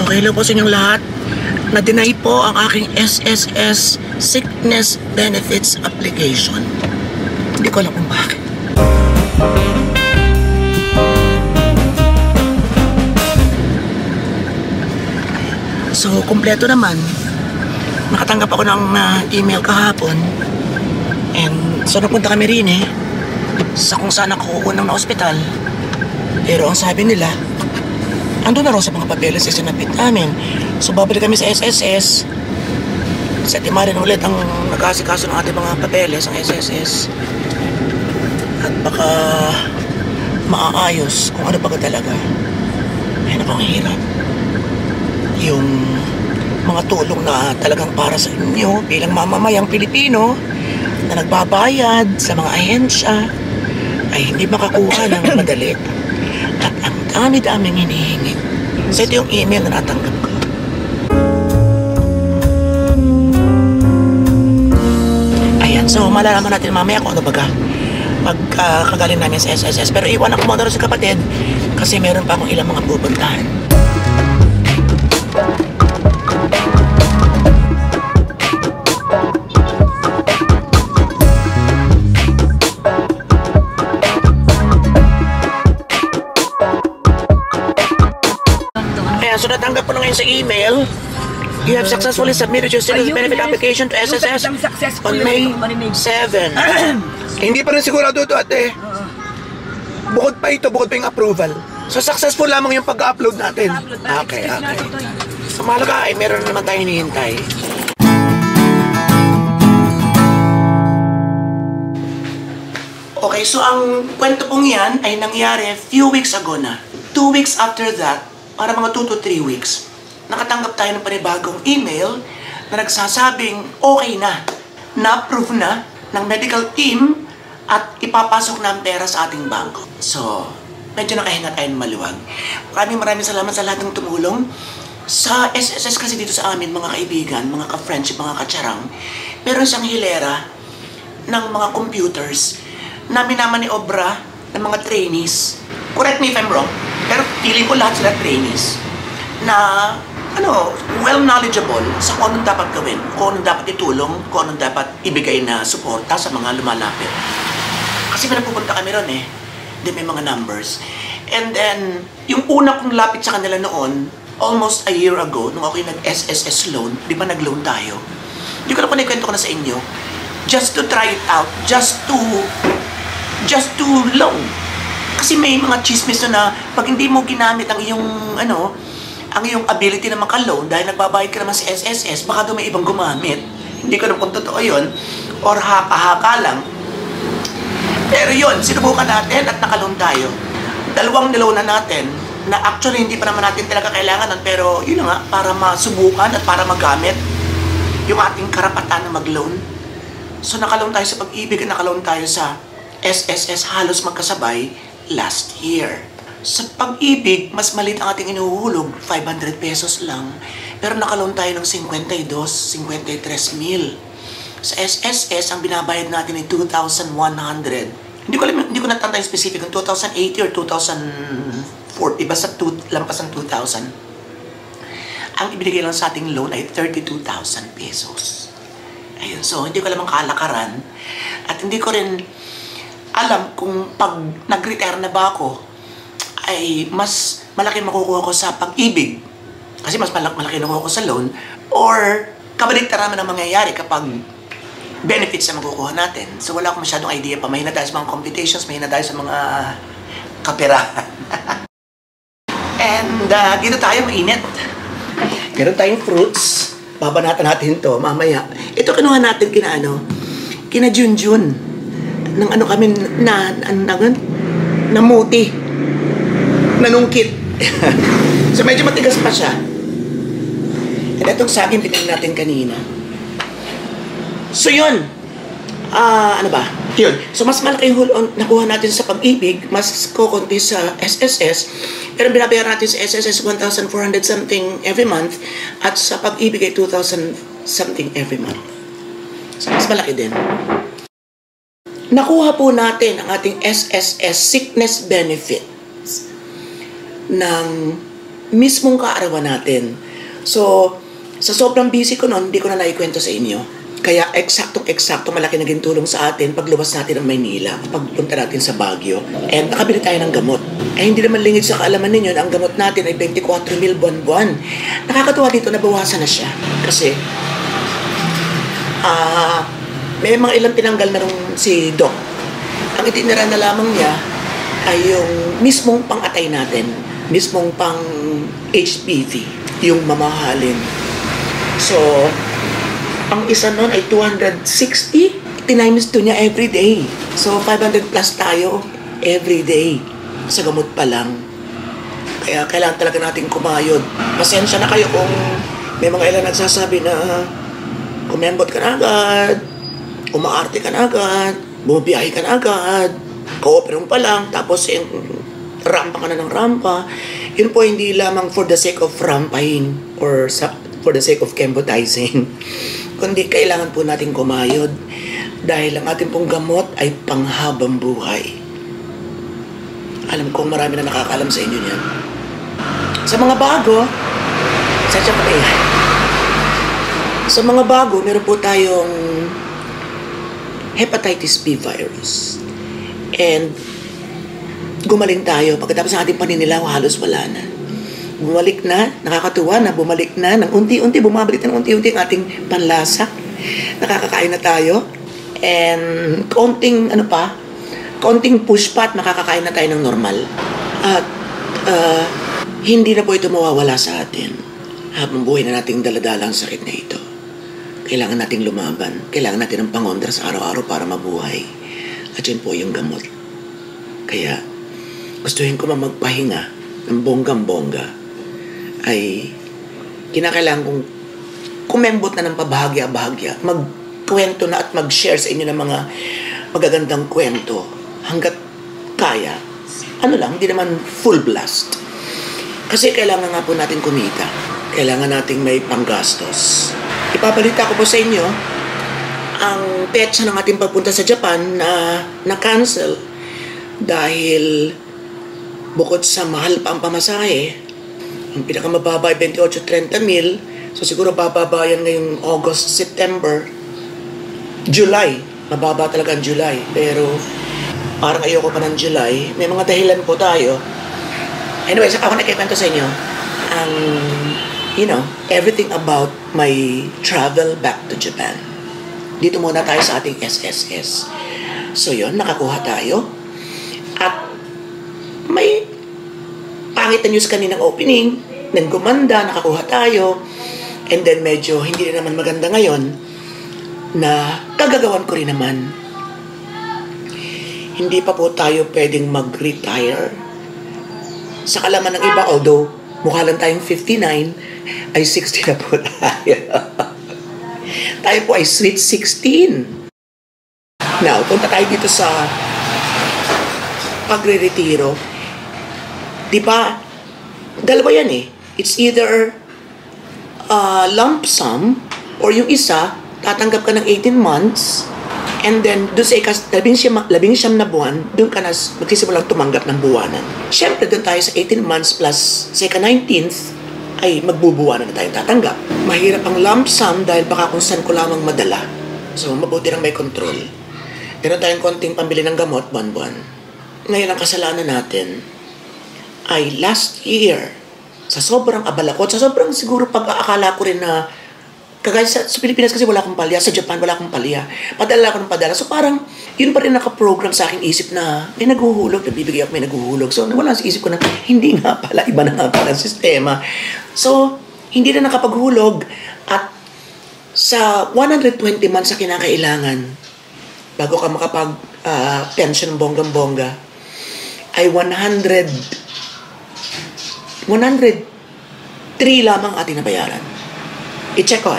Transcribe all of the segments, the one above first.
Okay lang po sa inyong lahat. Na-deny po ang aking SSS Sickness Benefits Application. Hindi ko alam kung bakit. So, kumpleto naman. Nakatanggap ako ng email kahapon. And so, napunta kami rin sa kung saan ako unang na ospital. Pero ang sabi nila, ando na raw sa mga papeles sa sinapit namin. So, babalik kami sa SSS. Sa timarin ulit ang nag-asikaso ng ating mga papeles, ang SSS. At baka maaayos kung ano pa talaga. Ay, naku, ang hirap. Yung mga tulong na talagang para sa inyo bilang mamamayang Pilipino na nagbabayad sa mga ahensya ay hindi makakuha ng madali. At ang dami-daming hinihingi. So ito yung email na natanggap ko. Ayan, so malalaman natin mamaya kung ano baga pagkagaling namin sa SSS. Pero iwan ako muna sa kapatid kasi meron pa akong ilang mga pupuntahan. So natanggap ko na ngayon sa email. You have successfully submitted your sickness benefit application to SSS on May 7. Hindi pa rin sigurado ito, ate. Bukod pa yung approval. So successful lamang yung pag-upload natin. Okay. So mahalaga ay meron naman tayo hinihintay. Okay, so ang kwento pong yan ay nangyari few weeks ago na. 2 weeks after that, para mga 2 to 3 weeks, nakatanggap tayo ng panibagong email na nagsasabing okay na-approve na ng medical team at ipapasok na ang pera sa ating bangko. So, medyo nakahinga tayo ng maluwag. Maraming salamat sa lahat ng tumulong. Sa SSS kasi dito sa amin, mga kaibigan, mga ka-friendship, mga katsarang, meron siyang hilera ng mga computers na minamaniobra ng mga trainees. Correct me if I'm wrong. Pero feeling ko lahat sila trainees na well knowledgeable sa kung anong dapat gawin, kung anong dapat itulong, kung anong dapat ibigay na suporta sa mga lumalapit. Kasi may napupunta kami ron then may mga numbers. And then, yung una kong lapit sa kanila noon, almost a year ago, nung ako yung nag-SSS loan, di ba nag-loan tayo? Hindi ko na kung naikwento ko na sa inyo, just to try it out, just to loan. Kasi may mga chismis na pag hindi mo ginamit ang iyong ang iyong ability na maka-loan dahil nagbabayad ka naman sa SSS, baka doon may ibang gumamit. Hindi ko alam kung totoo yun or haka-haka lang. Pero yun, sinubukan natin at naka-loan tayo. 2 niloan na natin na actually hindi pa naman natin talaga kailangan nun, pero yun nga, para masubukan at para magamit yung ating karapatan na mag-loan. So naka-loan tayo sa Pag-ibig at naka-loan tayo sa SSS halos magkasabay last year. Sa Pag-ibig, mas maliit ang ating inuhulog, 500 pesos lang. Pero nakaloan tayo ng 53 mil. Sa SSS, ang binabayad natin ay 2,100. Hindi ko natanda yung specific, kung 2,080 or 2,040, basta lampas ng 2,000. Ang ibinigay lang sa ating loan ay 32,000 pesos. Ayun, so hindi ko alam ang kalakaran. At hindi ko rin alam kung pag nag-retire na ba ako, ay mas malaki makukuha ko sa Pag-ibig. Kasi mas malaki nakuha ko sa loan. Or, kabaligtad naman ang mangyayari kapag benefits na makukuha natin. So, wala akong masyadong idea pa. Mahina tayo sa mga computations, mahina tayo sa mga kaperahan. And, dito tayo mainit. Meron tayong fruits. Babanatan natin to mamaya. Ito kinuha natin kina Junjun. Nang kami namuti, nanungkit. So medyo matigas pa siya. And itong saging pinili natin kanina. So yun, yun. So mas malaki yung nakuha natin sa Pag-ibig, mas kukunti sa SSS, pero binabayaran natin sa SSS 1,400 something every month, at sa Pag-ibig ay 2,000 something every month. So mas malaki din. Nakuha po natin ang ating SSS Sickness Benefits ng mismong kaarawan natin. So, sa sobrang busy ko noon, hindi ko na naikwento sa inyo. Kaya eksaktong malaki naging tulong sa atin pagluwas natin ng Maynila, pagpunta natin sa Baguio. And nakabili tayo ng gamot. Hindi naman lingid sa kaalaman ninyo na ang gamot natin ay 24,000 buwan-buwan. Nakakatuwa dito, nabawasan na siya. Kasi, may mga ilang tinanggal na nung si Doc. Ang itinira na lamang niya ay yung mismong pang-atay natin, mismong pang-HPV, yung mamahalin. So, ang isa nun ay 260. Tinimes 2 niya every day. So, 500 plus tayo every day. Sa gamot pa lang. Kaya kailangan talaga natin kumayod. Pasensya na kayo kung may mga ilan nagsasabi na kumembot ka na agad, umaarte ka na agad, bumabiyahe ka na agad, ka-operong pa lang, tapos rampa ka na ng rampa. Yun po hindi lamang for the sake of rampahin or for the sake of kembotizing. Kundi kailangan po natin kumayod dahil ang ating pong gamot ay panghabang buhay. Alam kong marami na nakakaalam sa inyo niyan. Sa mga bago, sa mga bago, meron po tayong hepatitis B virus. And gumaling tayo. Pagkatapos ng ating paninilaw, halos wala na. Bumalik na, nakakatuwa na, bumalik na, ng unti-unti, bumabalik na ng unti-unti ang ating panlasa. Nakakakain na tayo. And konting push pa at makakakain na tayo ng normal. At hindi na po ito mawawala sa atin. Habang buhay na nating daladala ang sakit na ito. Kailangan nating lumaban. Kailangan natin ng pangondra sa araw-araw para mabuhay. At yun po yung gamot. Kaya gustuhin ko magpahinga ng bonggang-bongga ay kinakailangan kong kumembot na ng pabahagya-bahagya, magkwento na at mag-share sa inyo ng mga magagandang kwento hanggat kaya. Hindi naman full blast. Kasi kailangan nga po natin kumita. Kailangan nating may panggastos. Ipabalita ko po sa inyo ang petsa ng ating pagpunta sa Japan na cancel dahil bukod sa mahal pa ang pamasahe, ang pinakamababa ay 28-30 mil. So siguro bababa yan ngayong August, September, July. Mababa talaga ang July. Pero parang ayoko pa ng July. May mga dahilan po tayo. Anyway, ako nakikwento sa inyo ang, everything about my travel back to Japan. Dito muna tayo sa ating SSS. So yun, nakakuha tayo. At may pangit na news kaninang opening, then gumanda, nakakuha tayo, and then medyo hindi rin naman maganda ngayon, na kagagawan ko rin naman. Hindi pa po tayo pwedeng mag-retire. Sa kalaman ng iba, although mukha lang tayong 59, ay 60 na po tayo. Tayo po ay sweet 16. Now, punta tayo dito sa pagre-retiro. Di ba? Dalawa yan eh. It's either lump sum or yung isa, tatanggap ka ng 18 months and then doon sa labing siyam na buwan, doon ka na magsisimulang tumanggap ng buwanan. Siyempre, doon tayo sa 18 months plus sa 19th ay magbubuwanan na tayong tatanggap. Mahirap ang lump sum dahil baka kung saan ko lamang madala. So, mabuti lang may control. Meron tayong konting pambili ng gamot, buwan-buwan. Ngayon, ang kasalanan natin ay last year, sa sobrang abala ko, sa sobrang siguro pag-aakala ko rin na kagaya sa Pilipinas kasi wala akong palya, sa Japan wala akong palya. Padala ako ng padala. So parang yun pa rin nakaprogram sa aking isip na may naghuhulog, nabibigay ako may naghuhulog. So wala sa isip ko na hindi nga pala, iba na nga pala ang sistema. So hindi na nakapaghulog at sa 120 months na kinakailangan bago ka makapag-pension bonggang-bongga ay 103 lamang ating nabayaran. I-check ko.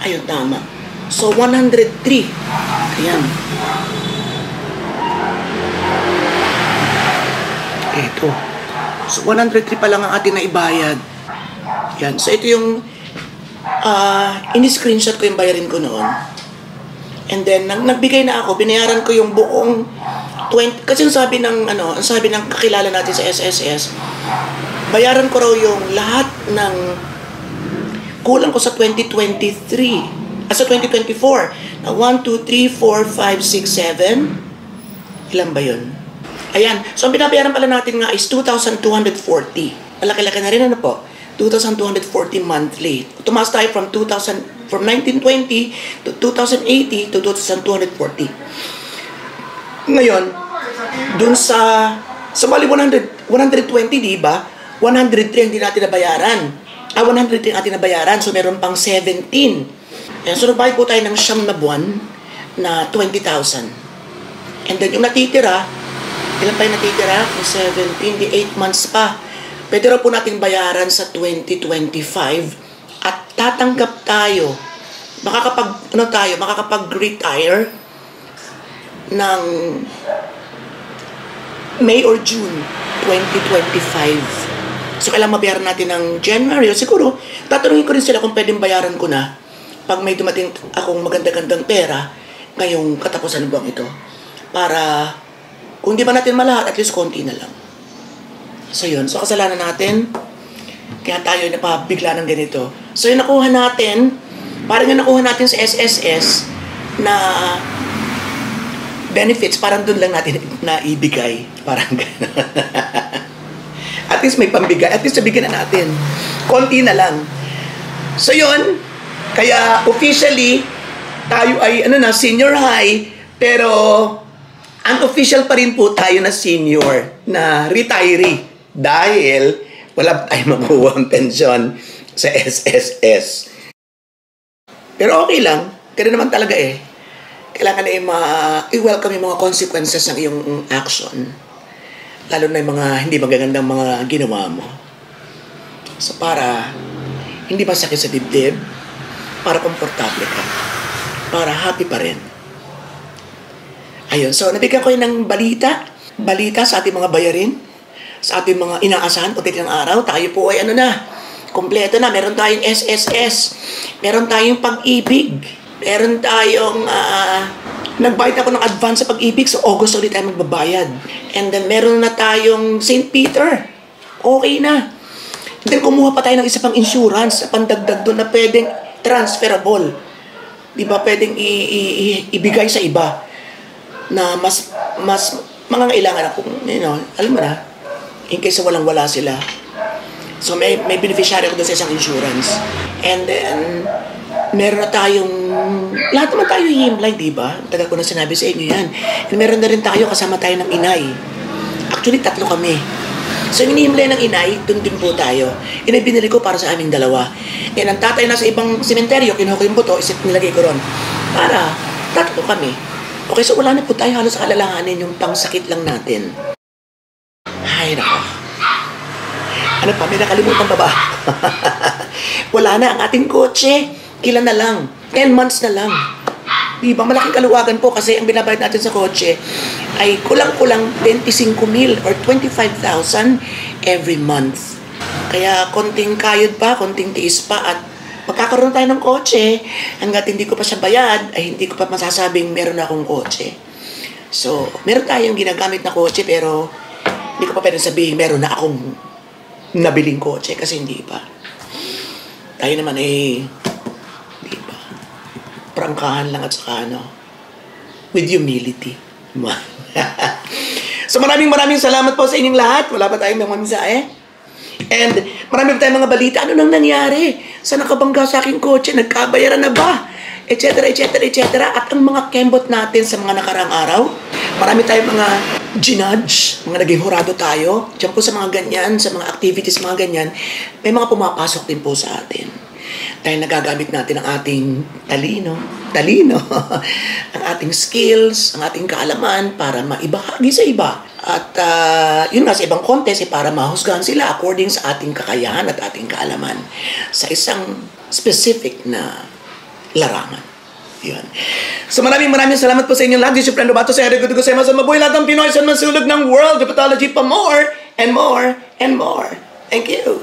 Ayun, tama. So, 103. Ayan. Ito. So, 103 pa lang ang ating naibayad. Yan. So, ito yung ini-screenshot ko yung bayarin ko noon. And then, nagbigay na ako. Binayaran ko yung buong Kasi ang sabi ng kakilala natin sa SSS, bayaran ko raw yung lahat ng kulang ko sa 2023, sa 2024, na 1, 2, 3, 4, 5, 6, 7, ilan ba yun? Ayan, so ang binabayaran pala natin nga is 2,240. Malaki-laki na rin, ano po? 2,240 monthly. Tumaas tayo from 1920 to 2080 to 2,240. Ngayon, dun sa bali 120, di ba? 103 hindi natin nabayaran. 103 ating nabayaran, so meron pang 17. Ayan, so nagbayad po tayo ng 9 na buwan na 20,000. And then yung natitira, ilan pa yung natitira? 17, di 8 months pa. Pwede raw po natin bayaran sa 2025 at tatanggap tayo, makakapag-retire ng May or June 2025. So, kailangan mabayaran natin ng January. Siguro, tatanungin ko rin sila kung pwedeng bayaran ko na pag may dumating akong maganda-gandang pera ngayong katapusan ng buwang ito. Para, kung di ba natin malahat, at least konti na lang. So, yun. So, kasalanan natin. Kaya tayo napabigla ng ganito. So, yung nakuha natin, parang yung nakuha natin sa SSS na benefits, parang doon lang natin na ibigay. Parang gano'n. At least may pambigay. At least nabigyan na natin. Konti na lang. So yun, kaya officially, tayo ay senior high, pero unofficial pa rin po tayo na senior, na retiree. Dahil wala pa tayong makuha ang pensyon sa SSS. Pero okay lang. Kaya naman talaga kailangan i-welcome yung mga consequences ng iyong action. Lalo na yung mga hindi magagandang mga ginawa mo. So para hindi masakit sa dibdib, para komportable ka, para happy pa rin. Ayun, so nabigyan ko yun ng balita sa ating mga bayarin, sa ating mga inaasahan o tigang araw. Tayo po ay kompleto na. Meron tayong SSS, meron tayong Pag-ibig, meron tayong nagbayad ako ng advance sa Pag-ibig, so August ulit tayo magbabayad. And then meron na tayong St. Peter. Okay na. And then kumuha pa tayo ng isa pang insurance, pandagdag doon na pwedeng transferable. Di ba pwedeng ibigay sa iba na mas mangangailangan kung alam mo na, in case walang-wala sila. So may beneficiary ako doon sa isang insurance. And then meron na tayong, lahat naman tayo himlay, di ba? Tagal ko na sinabi sa inyo yan. And meron na rin tayo, kasama tayo ng inay. Actually, 3 kami. So, yung hinihimlay ng inay, dun din po tayo. Inay binili ko para sa aming 2. And ang tatay na sa ibang sementeryo, kinuha ko yung buto, nilagay ko ron. Para, 3 kami. Okay, so wala na po tayo halos alalahanin yung pangsakit lang natin. Ay, nako. Ano pa, may nakalimutan pa ba? Wala na ang ating kotse. Kailan na lang? 10 months na lang. Diba? Malaking kaluwagan po kasi ang binabayad natin sa kotse ay kulang-kulang 25,000 or 25,000 every month. Kaya konting kayod pa, konting tiis pa at magkakaroon tayo ng kotse hanggat hindi ko pa siya bayad ay hindi ko pa masasabing meron akong kotse. So, meron tayong ginagamit na kotse pero hindi ko pa pwedeng sabihin meron na akong nabiling kotse kasi hindi pa. Tayo naman prangkahan lang at saka with humility. So maraming salamat po sa inyong lahat. Wala pa tayong mga mensahe. And marami pa tayong mga balita. Ano nang nangyari? Sa nakabangga sa aking kotse? Nagkabayaran na ba? Etc. At ang mga kembot natin sa mga nakaraang araw, marami tayong mga ginudge, mga naging hurado tayo. Diyan po sa mga ganyan, sa mga activities, mga ganyan, may mga pumapasok din po sa atin. Dahil nagagamit natin ang ating talino, ang ating skills, ang ating kaalaman para maibahagi sa iba. At yun nga sa ibang contest para mahusgahan sila according sa ating kakayahan at ating kaalaman sa isang specific na larangan. Yun. So maraming salamat po sa inyong lahat. This is your friend Robato. Sa Eric Gudugo sa mabuhay lahat ng Pinoy sa masulog ng world. The pathology pa more and more and more. Thank you.